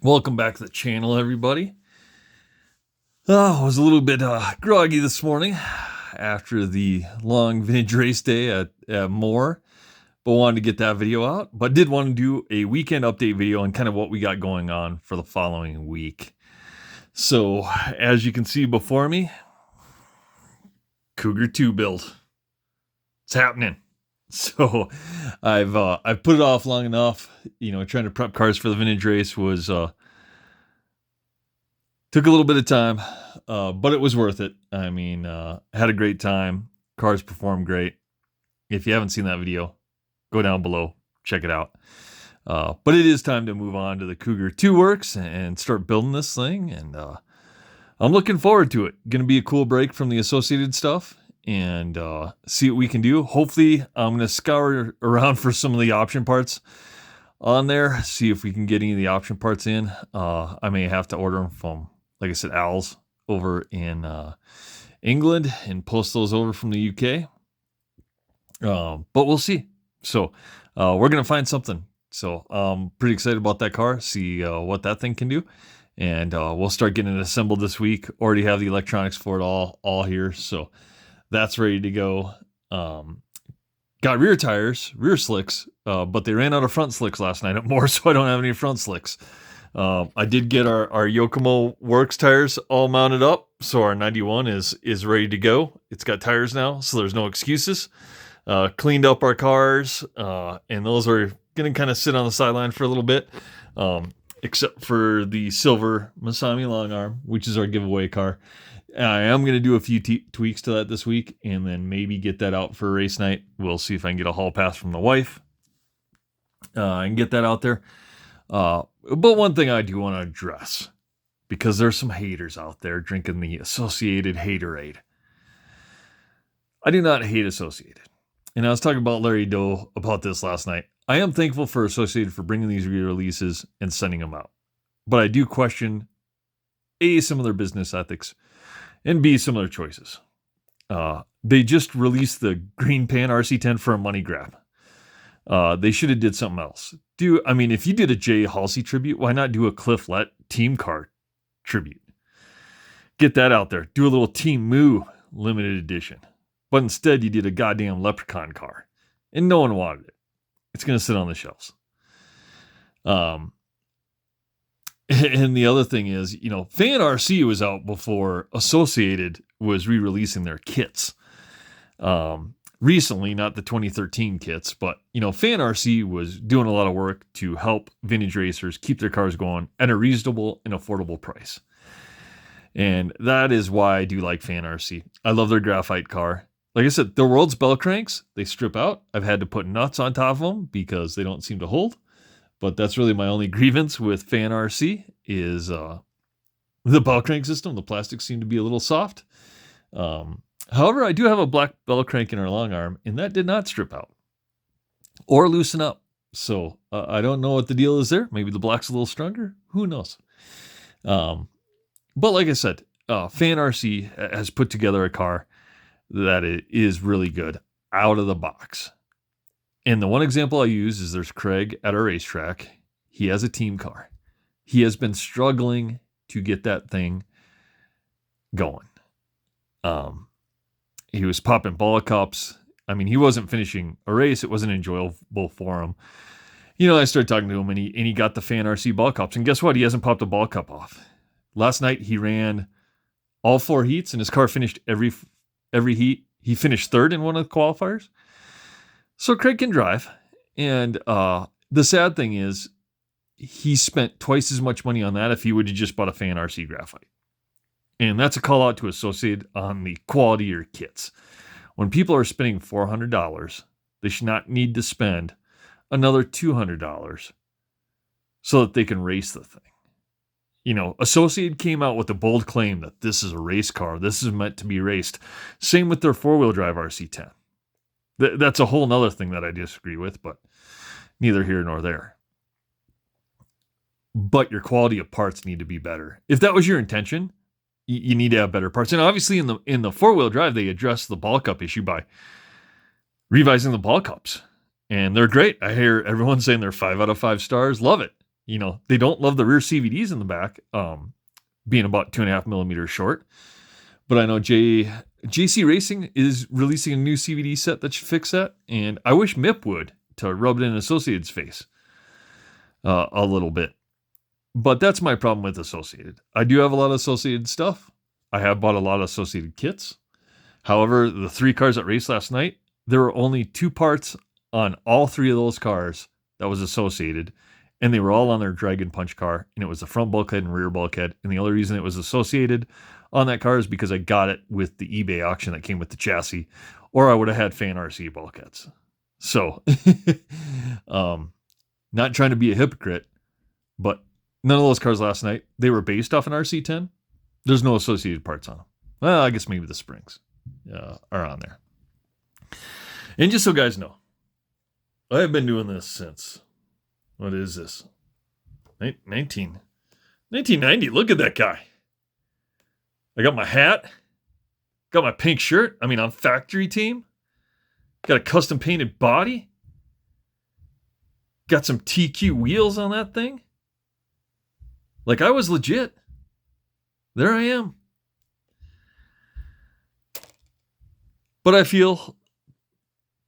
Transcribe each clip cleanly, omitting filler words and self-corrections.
Welcome back to the channel, everybody. I was a little bit groggy this morning after the long vintage race day at Moore, but wanted to get that video out. But did want to do a weekend update video on kind of what we got going on for the following week. So, as you can see before me, Cougar 2 build. It's happening. So, I've put it off long enough. Trying to prep cars for the vintage race was took a little bit of time, but it was worth it. I mean, had a great time. Cars performed great. If you haven't seen that video, go down below, check it out. But it is time to move on to the Cougar 2 works and start building this thing. And I'm looking forward to it. Going to be a cool break from the associated stuff and see what we can do. Hopefully, I'm going to scour around for some of the option parts on there, see if we can get any of the option parts in. I may have to order them from, like I said, Al's over in England and post those over from the UK. But we'll see. So we're going to find something. So I'm pretty excited about that car, see what that thing can do. And we'll start getting it assembled this week. Already have the electronics for it all here. So that's ready to go. Got rear tires, rear slicks, but they ran out of front slicks last night at Moore, so I don't have any front slicks. I did get our Yokomo Works tires all mounted up, so our 91 is ready to go. It's got tires now, so there's no excuses. Cleaned up our cars, and those are going to kind of sit on the sideline for a little bit, except for the silver Masami long arm, which is our giveaway car. I am going to do a few tweaks to that this week, and then maybe get that out for a race night. We'll see if I can get a hall pass from the wife and get that out there. But one thing I do want to address, because there's some haters out there drinking the Associated Hateraid. I do not hate Associated. And I was talking about Larry Doe about this last night. I am thankful for Associated for bringing these re-releases and sending them out. But I do question, A, some of their business ethics, and B, some of their choices. They just released the Green Pan RC10 for a money grab. They should have did something else. If you did a Jay Halsey tribute, why not do a Cliff Lett team car tribute? Get that out there. Do a little Team Moo limited edition. But instead, you did a goddamn Leprechaun car. And no one wanted it. It's going to sit on the shelves. And the other thing is, Fan RC was out before Associated was re-releasing their kits. Recently, not the 2013 kits, but, Fan RC was doing a lot of work to help vintage racers keep their cars going at a reasonable and affordable price. And that is why I do like Fan RC. I love their graphite car. Like I said, the world's bell cranks, they strip out. I've had to put nuts on top of them because they don't seem to hold. But that's really my only grievance with Fan RC is the bell crank system. The plastics seem to be a little soft. However, I do have a black bell crank in our long arm, and that did not strip out or loosen up. So I don't know what the deal is there. Maybe the black's a little stronger. Who knows? But like I said, Fan RC has put together a car that is really good out of the box. And the one example I use is there's Craig at our racetrack. He has a team car. He has been struggling to get that thing going. He was popping ball cups. He wasn't finishing a race. It wasn't enjoyable for him. I started talking to him, and he got the Fan RC ball cups. And guess what? He hasn't popped a ball cup off. Last night, he ran all 4 heats, and his car finished every heat. He finished third in one of the qualifiers. So Craig can drive. And the sad thing is, he spent twice as much money on that if he would have just bought a Fan RC graphite. And that's a call out to Associated on the quality of your kits. When people are spending $400, they should not need to spend another $200 so that they can race the thing. Associated came out with a bold claim that this is a race car. This is meant to be raced. Same with their 4-wheel drive RC10. That's a whole nother thing that I disagree with, but neither here nor there. But your quality of parts need to be better. If that was your intention, you need to have better parts. And obviously in the 4-wheel drive, they addressed the ball cup issue by revising the ball cups. And they're great. I hear everyone saying they're 5 out of 5 stars. Love it. You know, they don't love the rear CVDs in the back, being about 2.5 millimeters short. But I know JC Racing is releasing a new CVD set that should fix that. And I wish MIP would, to rub it in Associated's face a little bit. But that's my problem with Associated. I do have a lot of Associated stuff. I have bought a lot of Associated kits. However, the 3 cars that raced last night, there were only 2 parts on all 3 of those cars that was Associated. And they were all on their Dragon Punch car. And it was the front bulkhead and rear bulkhead. And the only reason it was Associated on that car is because I got it with the eBay auction that came with the chassis. Or I would have had Fan RC bulkheads. So, not trying to be a hypocrite, but none of those cars last night, they were based off an RC10. There's no Associated parts on them. Well, I guess maybe the springs are on there. And just so guys know, I've been doing this since, what is this? 1990. Look at that guy. I got my hat. Got my pink shirt. I mean, I'm factory team. Got a custom painted body. Got some TQ wheels on that thing. Like, I was legit. There I am. But I feel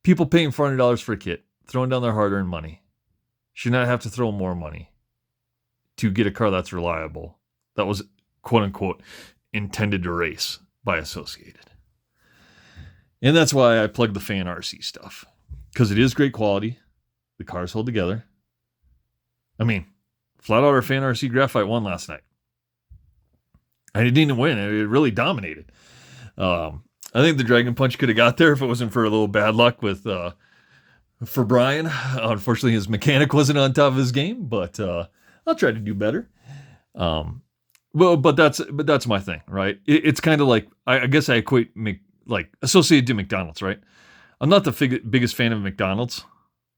people paying $400 for a kit, throwing down their hard-earned money, should not have to throw more money to get a car that's reliable, that was, quote-unquote, intended to race by Associated. And that's why I plug the Fan RC stuff. Because it is great quality. The cars hold together. I mean, flat out our Fan RC Graphite won last night. I didn't even win. It really dominated. I think the Dragon Punch could have got there if it wasn't for a little bad luck with for Brian. Unfortunately, his mechanic wasn't on top of his game, but I'll try to do better. But that's my thing, right? It's kind of like, I guess I equate like Associated to McDonald's, right? I'm not the biggest fan of McDonald's,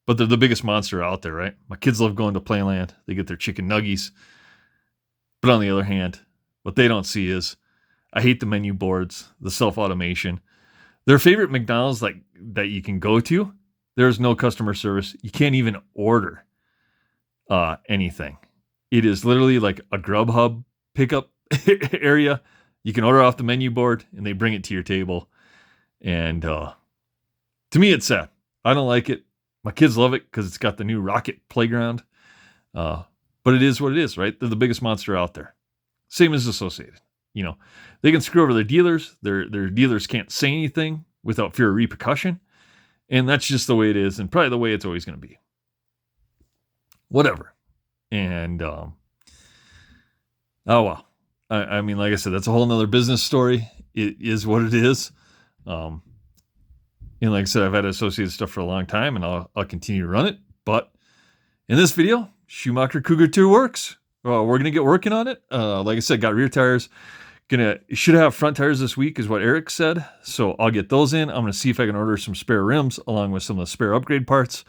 but they're the biggest monster out there, right? My kids love going to Playland. They get their chicken nuggies. But on the other hand, what they don't see is I hate the menu boards, the self-automation. Their favorite McDonald's that you can go to, there's no customer service. You can't even order anything. It is literally like a Grubhub pickup area. You can order off the menu board and they bring it to your table. And to me, it's sad. I don't like it. My kids love it because it's got the new rocket playground. But it is what it is, right? They're the biggest monster out there. Same as Associated. You know, they can screw over their dealers. Their dealers can't say anything without fear of repercussion. And that's just the way it is, and probably the way it's always going to be. Whatever. And, oh, well. I mean, like I said, that's a whole nother business story. It is what it is. And like I said, I've had Associated stuff for a long time, and I'll continue to run it. But in this video, Schumacher Cougar 2 works. We're going to get working on it. Like I said, got rear tires. Should have front tires this week is what Eric said. So I'll get those in. I'm going to see if I can order some spare rims along with some of the spare upgrade parts.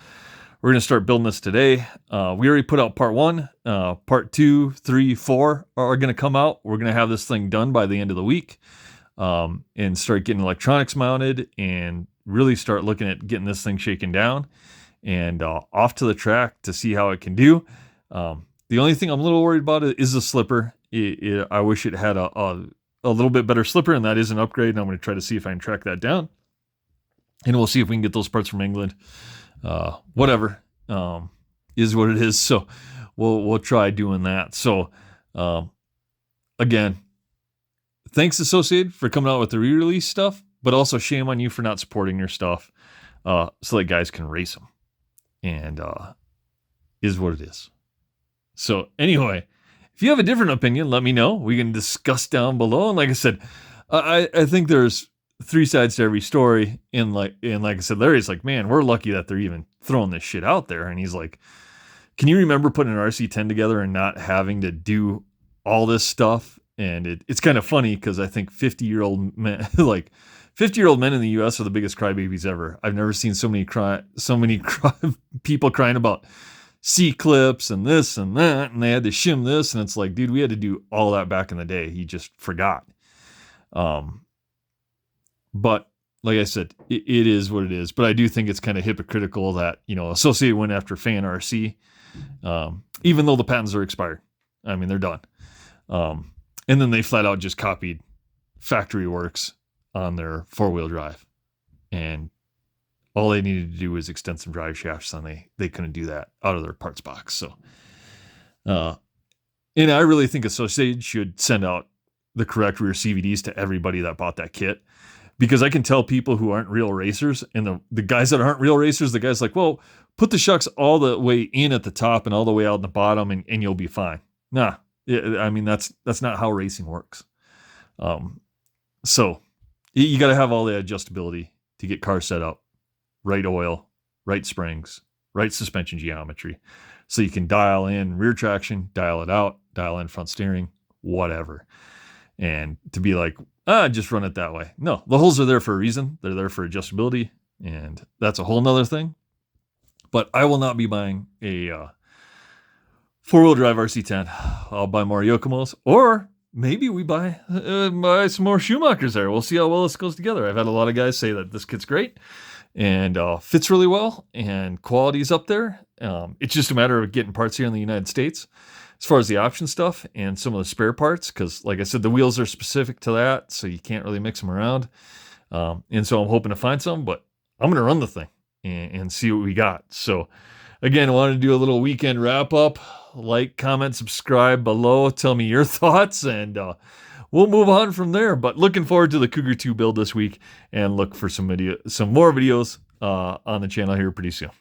We're going to start building this today. We already put out part 1. Part 2, 3, 4 are going to come out. We're going to have this thing done by the end of the week. And start getting electronics mounted and really start looking at getting this thing shaken down and off to the track to see how it can do. The only thing I'm a little worried about is the slipper. I wish it had a little bit better slipper, and that is an upgrade, and I'm going to try to see if I can track that down. And we'll see if we can get those parts from England. Whatever is what it is. So we'll try doing that. So again, thanks Associated for coming out with the re-release stuff, but also shame on you for not supporting your stuff so that guys can race them. And is what it is. So anyway, if you have a different opinion, let me know. We can discuss down below. And like I said, I think there's 3 sides to every story. And like I said, Larry's like, man, we're lucky that they're even throwing this shit out there. And he's like, can you remember putting an RC10 together and not having to do all this stuff? And it's kind of funny because I think 50-year-old men, like 50-year-old men in the U.S. are the biggest crybabies ever. I've never seen so many people crying about C-clips and this and that, and they had to shim this, and it's like, dude, we had to do all that back in the day. He just forgot. But like I said, it is what it is. But I do think it's kind of hypocritical that, Associated went after Fan RC. even though the patents are expired. I mean, they're done. And then they flat out just copied factory works on their 4-wheel drive. And all they needed to do was extend some drive shafts, and they couldn't do that out of their parts box. So, and I really think Associated should send out the correct rear CVDs to everybody that bought that kit, because I can tell people who aren't real racers, and the guys that aren't real racers, the guys like, well, put the shucks all the way in at the top and all the way out in the bottom, and you'll be fine. Nah, I mean, that's not how racing works. So you got to have all the adjustability to get cars set up, right oil, right springs, right suspension geometry, so you can dial in rear traction, dial it out, dial in front steering, whatever. And to be like, just run it that way. No, the holes are there for a reason. They're there for adjustability, and that's a whole nother thing. But I will not be buying a 4-wheel drive RC10. I'll buy more Yokomos, or maybe we buy some more Schumachers there. We'll see how well this goes together. I've had a lot of guys say that this kit's great and fits really well, and quality's up there. It's just a matter of getting parts here in the United States as far as the option stuff and some of the spare parts, because like I said, the wheels are specific to that, so you can't really mix them around. And so I'm hoping to find some, but I'm going to run the thing and see what we got. So again, I wanted to do a little weekend wrap up. Like, comment, subscribe below. Tell me your thoughts, and we'll move on from there. But looking forward to the Cougar 2 build this week, and look for some more videos on the channel here pretty soon.